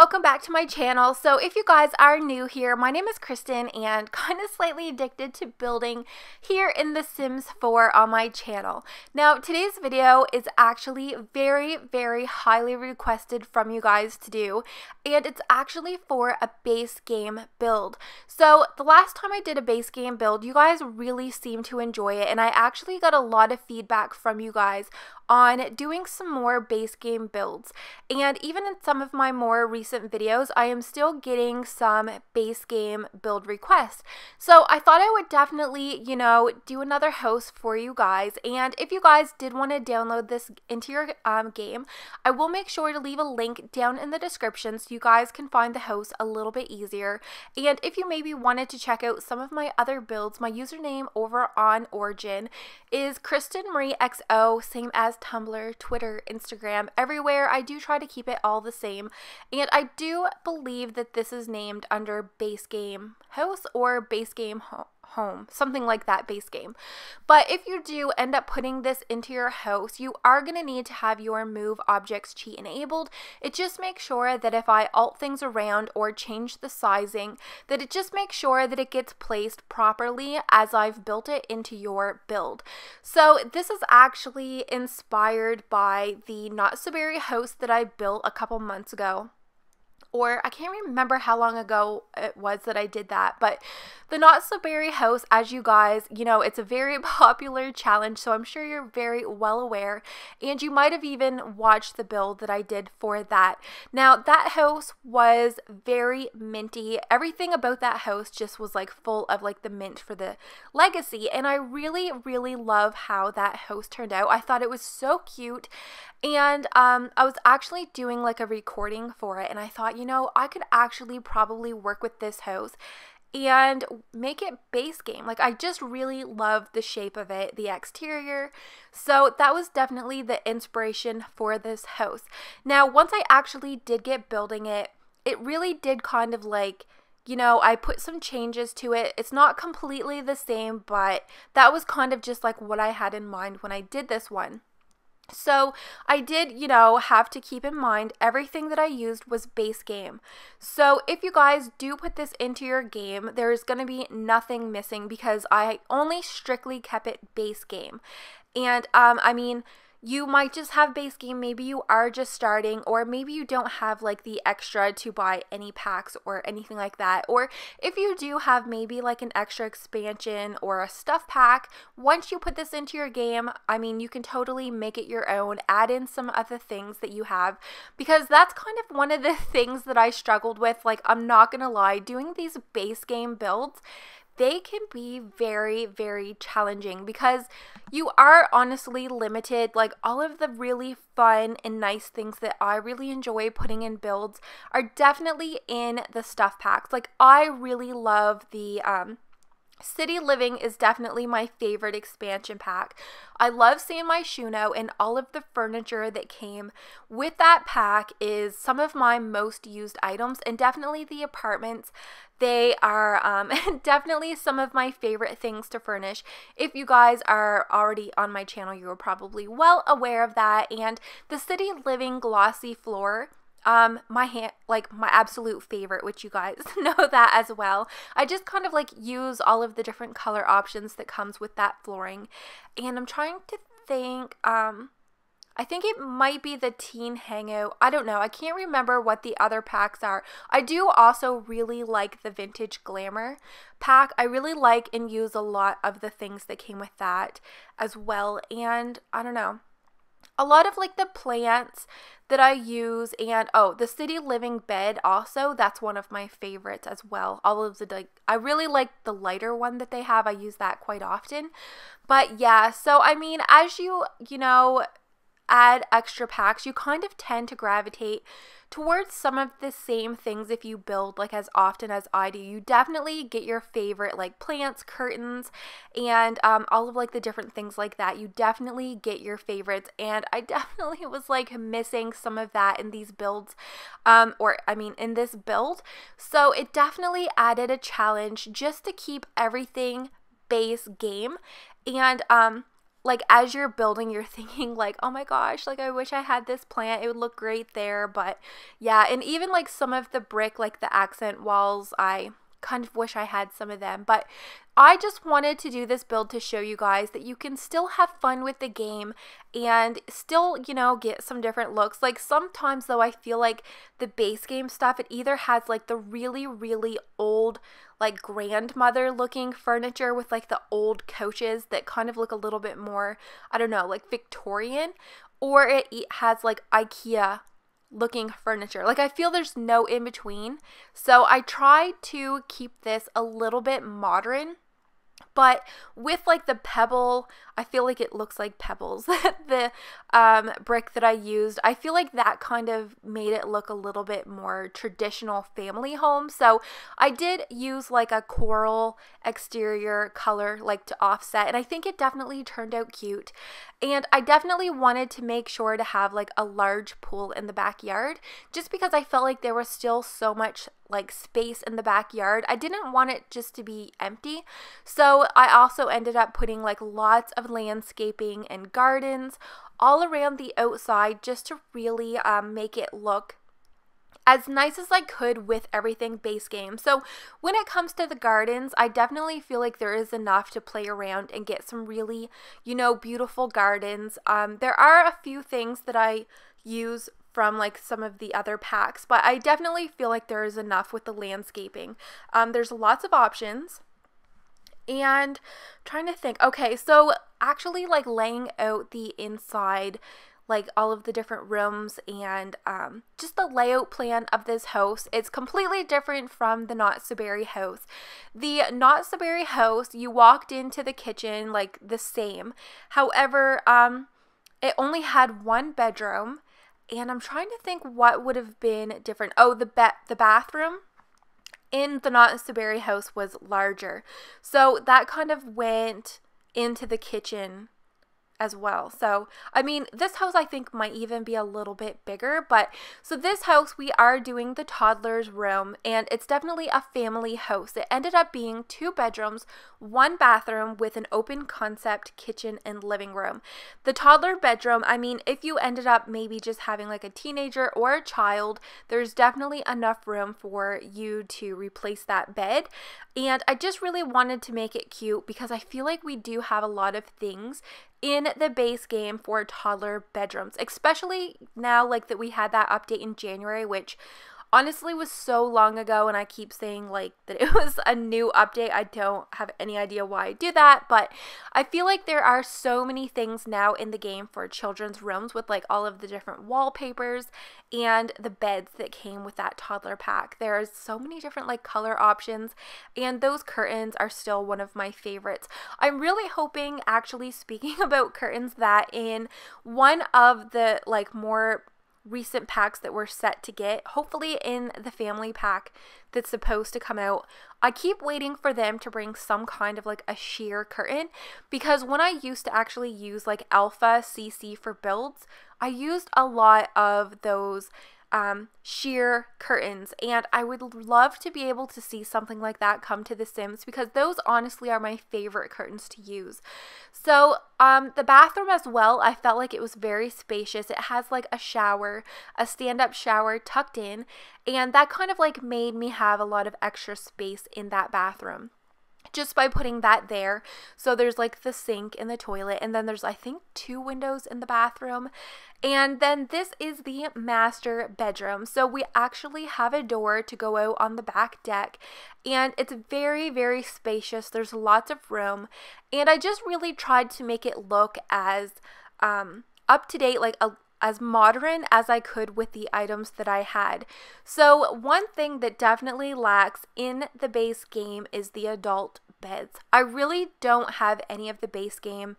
welcome back to my channel. So if you guys are new here, my name is Kristen and kind of slightly addicted to building here in The Sims 4 on my channel. Now today's video is actually very highly requested from you guys to do, and it's actually for a base game build. So the last time I did a base game build, you guys really seemed to enjoy it, and I actually got a lot of feedback from you guys on doing some more base game builds. And even in some of my more recent videos, I am still getting some base game build requests. So I thought I would definitely, do another host for you guys. And if you guys did want to download this into your game, I will make sure to leave a link down in the description so you guys can find the host a little bit easier. And if you maybe wanted to check out some of my other builds, my username over on Origin is KrystinMyrieXo, same as Tumblr, Twitter, Instagram, everywhere. I do try to keep it all the same, and I do believe that this is named under base game host or base game home, something like that, base game. But if you do end up putting this into your house, you are going to need to have your move objects cheat enabled. It just makes sure that if I alt things around or change the sizing, that it just makes sure that it gets placed properly as I've built it into your build. So this is actually inspired by the Not So Berry host that I built a couple months ago. Or I can't remember how long ago it was that I did that, but the Not So Berry house, as you guys, it's a very popular challenge, so I'm sure you're very well aware, and you might have even watched the build that I did for that. Now, that house was very minty. Everything about that house just was like full of like the mint for the legacy, and I really love how that house turned out. I thought it was so cute, and I was actually doing like a recording for it, and I thought, I could actually probably work with this house and make it base game. Like, I just really love the shape of it, the exterior. So that was definitely the inspiration for this house. Now, once I actually did get building it, it really did kind of like, I put some changes to it. It's not completely the same, but that was kind of just like what I had in mind when I did this one. So I did, have to keep in mind everything that I used was base game. So if you guys do put this into your game, there's going to be nothing missing because I only strictly kept it base game. And I mean, you might just have base game, maybe you are just starting, or maybe you don't have like the extra to buy any packs or anything like that. Or if you do have maybe like an extra expansion or a stuff pack, once you put this into your game, I mean, you can totally make it your own, add in some other things that you have, because that's kind of one of the things that I struggled with. Like, I'm not gonna lie, doing these base game builds, they can be very challenging because you are honestly limited. Like, all of the really fun and nice things that I really enjoy putting in builds are definitely in the stuff packs. Like, I really love the City Living is definitely my favorite expansion pack. I love seeing my Shuno, and all of the furniture that came with that pack is some of my most used items, and definitely the apartments. They are definitely some of my favorite things to furnish. If you guys are already on my channel, you are probably well aware of that. And the City Living glossy floor, my absolute favorite, which you guys know that as well. I just kind of like use all of the different color options that comes with that flooring, and I'm trying to think, I think it might be the Teen Hangout. I don't know. I can't remember what the other packs are. I do also really like the Vintage Glamour pack. I really like and use a lot of the things that came with that as well, and I don't know. A lot of like the plants that I use, and the City Living bed also, that's one of my favorites as well. All of the, I really like the lighter one that they have. I use that quite often. But yeah, so I mean, as you add extra packs, you kind of tend to gravitate towards some of the same things if you build like as often as I do. You definitely get your favorite like plants, curtains, and all of like the different things like that. You definitely get your favorites, and I definitely was like missing some of that in these builds, in this build. So it definitely added a challenge just to keep everything base game. And like as you're building, you're thinking like, oh my gosh, like I wish I had this plant, it would look great there. But yeah, and even like some of the brick, like the accent walls, I kind of wish I had some of them. But I just wanted to do this build to show you guys that you can still have fun with the game and still, you know, get some different looks. Like sometimes though, I feel like the base game stuff, it either has like the really, really old, like grandmother looking furniture with like the old couches that kind of look a little bit more, I don't know, like Victorian, or it has like IKEA looking furniture. Like I feel there's no in between. So I tried to keep this a little bit modern, but with like the pebble, I feel like it looks like pebbles. The brick that I used, I feel like that kind of made it look a little bit more traditional family home. So I did use like a coral exterior color like to offset, and I think it definitely turned out cute. And I definitely wanted to make sure to have like a large pool in the backyard, just because I felt like there was still so much like space in the backyard. I didn't want it just to be empty. So I also ended up putting like lots of landscaping and gardens all around the outside, just to really make it look as nice as I could with everything base game. So when it comes to the gardens, I definitely feel like there is enough to play around and get some really, you know, beautiful gardens. There are a few things that I use from like some of the other packs, but I definitely feel like there is enough with the landscaping. There's lots of options. And I'm trying to think, okay, so actually like laying out the inside, like all of the different rooms and just the layout plan of this house, it's completely different from the Not So Berry house. The Not So Berry house, you walked into the kitchen like the same. However, it only had one bedroom, and I'm trying to think what would have been different. Oh, the bathroom in the Not So Berry house was larger. So that kind of went into the kitchen as well. So, I mean, this house I think might even be a little bit bigger, but so this house, we are doing the toddler's room, and it's definitely a family house. It ended up being 2 bedrooms, 1 bathroom with an open concept kitchen and living room. The toddler bedroom, I mean, if you ended up maybe just having like a teenager or a child, there's definitely enough room for you to replace that bed. And I just really wanted to make it cute because I feel like we do have a lot of things in the base game for toddler bedrooms, especially now like that we had that update in January, which honestly was so long ago, and I keep saying like that it was a new update. I don't have any idea why I do that, but I feel like there are so many things now in the game for children's rooms with like all of the different wallpapers and the beds that came with that toddler pack. There's so many different like color options, and those curtains are still one of my favorites. I'm really hoping, actually speaking about curtains, that in one of the like more recent packs that we're set to get, hopefully in the family pack that's supposed to come out, I keep waiting for them to bring some kind of like a sheer curtain, because when I used to actually use like Alpha CC for builds, I used a lot of those sheer curtains, and I would love to be able to see something like that come to The Sims, because those honestly are my favorite curtains to use. So the bathroom as well, I felt like it was very spacious. It has like a shower, a stand-up shower tucked in, and that kind of like made me have a lot of extra space in that bathroom just by putting that there. So there's like the sink and the toilet, and then there's I think 2 windows in the bathroom. And then this is the master bedroom. So we actually have a door to go out on the back deck, and it's very, very spacious. There's lots of room, and I just really tried to make it look as up to date, like as modern as I could with the items that I had. So one thing that definitely lacks in the base game is the adult beds. I really don't have any of the base game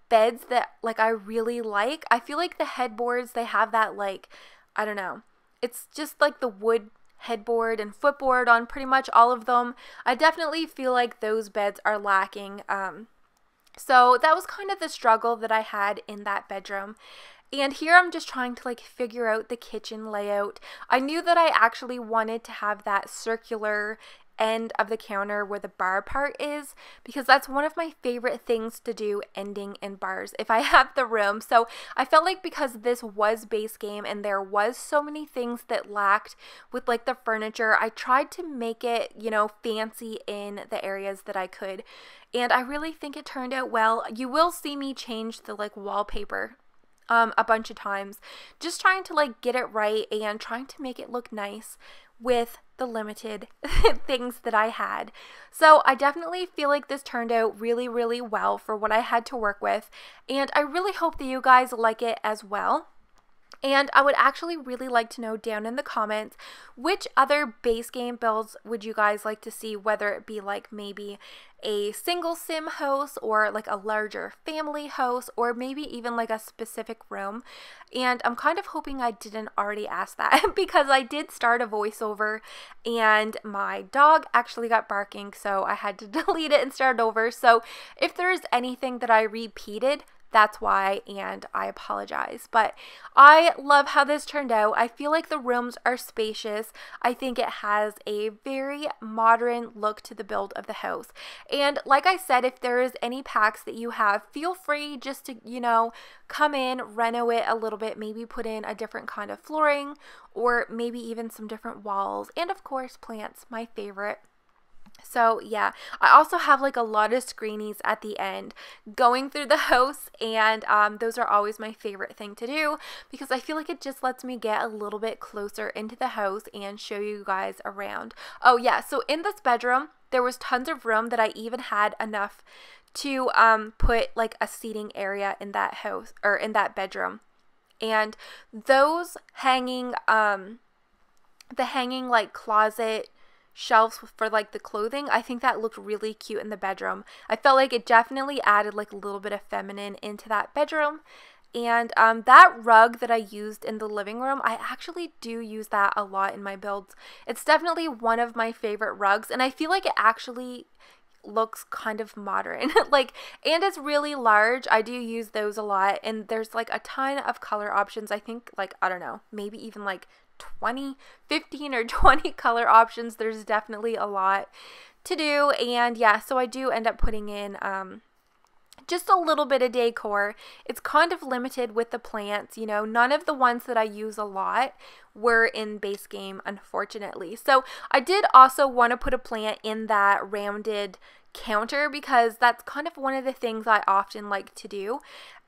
beds that like I really like. I feel like the headboards, they have that like, I don't know, it's just like the wood headboard and footboard on pretty much all of them. I definitely feel like those beds are lacking. So that was kind of the struggle that I had in that bedroom. And here I'm just trying to like figure out the kitchen layout. I knew that I actually wanted to have that circular end of the counter where the bar part is, because that's one of my favorite things to do, ending in bars if I have the room. So I felt like because this was base game and there was so many things that lacked with like the furniture, I tried to make it, you know, fancy in the areas that I could. And I really think it turned out well. You will see me change the like wallpaper a bunch of times, just trying to like get it right and trying to make it look nice with the limited things that I had. So I definitely feel like this turned out really, really well for what I had to work with, and I really hope that you guys like it as well. And I would actually really like to know down in the comments which other base game builds would you guys like to see, whether it be like maybe a single sim house or like a larger family house or maybe even like a specific room. And I'm kind of hoping I didn't already ask that because I did start a voiceover and my dog actually got barking, so I had to delete it and start over. So if there's anything that I repeated, that's why, and I apologize. But I love how this turned out. I feel like the rooms are spacious. I think it has a very modern look to the build of the house. And like I said, if there is any packs that you have, feel free just to, you know, come in, reno it a little bit, maybe put in a different kind of flooring or maybe even some different walls. And of course, plants, my favorite. So yeah, I also have like a lot of screenies at the end going through the house, and those are always my favorite thing to do because I feel like it just lets me get a little bit closer into the house and show you guys around. Oh yeah, so in this bedroom, there was tons of room that I even had enough to put like a seating area in that house or in that bedroom. And those hanging, the hanging like closet shelves for like the clothing, I think that looked really cute in the bedroom. I felt like it definitely added like a little bit of feminine into that bedroom. And that rug that I used in the living room, I actually do use that a lot in my builds. It's definitely one of my favorite rugs, and I feel like it actually looks kind of modern. Like, and it's really large. I do use those a lot, and there's like a ton of color options. I think like, I don't know, maybe even like 15 or 20 color options. There's definitely a lot to do. And yeah, so I do end up putting in just a little bit of decor. It's kind of limited with the plants, you know, none of the ones that I use a lot were in base game, unfortunately. So I did also want to put a plant in that rounded counter because that's kind of one of the things I often like to do.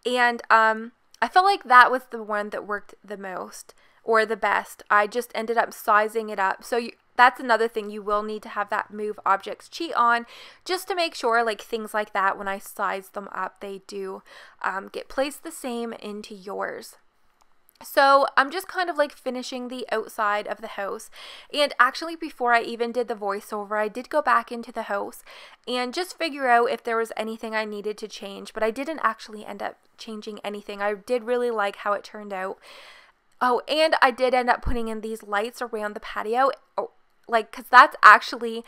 And I felt like that was the one that worked the most or the best. I just ended up sizing it up. So that's another thing, you will need to have that move objects cheat on just to make sure like things like that, when I size them up, they do get placed the same into yours. So I'm just kind of like finishing the outside of the house, and actually before I even did the voiceover, I did go back into the house and just figure out if there was anything I needed to change, but I didn't actually end up changing anything. I did really like how it turned out. Oh, and I did end up putting in these lights around the patio, like, because that's actually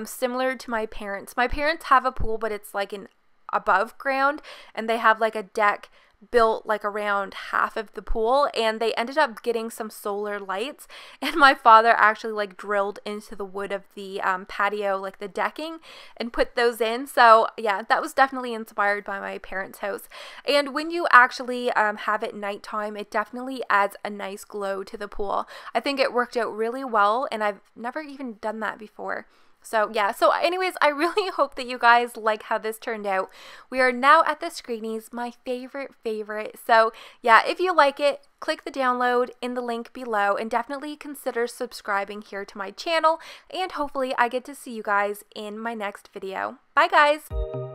similar to my parents. My parents have a pool, but it's like an above ground, and they have like a deck built like around half of the pool, and they ended up getting some solar lights, and my father actually like drilled into the wood of the patio, like the decking, and put those in. So yeah, that was definitely inspired by my parents' house. And when you actually have it nighttime, it definitely adds a nice glow to the pool. I think it worked out really well, and I've never even done that before. So yeah, so anyways, I really hope that you guys like how this turned out. We are now at the screenies, my favorite. So yeah, if you like it, click the download in the link below, and definitely consider subscribing here to my channel, and hopefully I get to see you guys in my next video. Bye guys!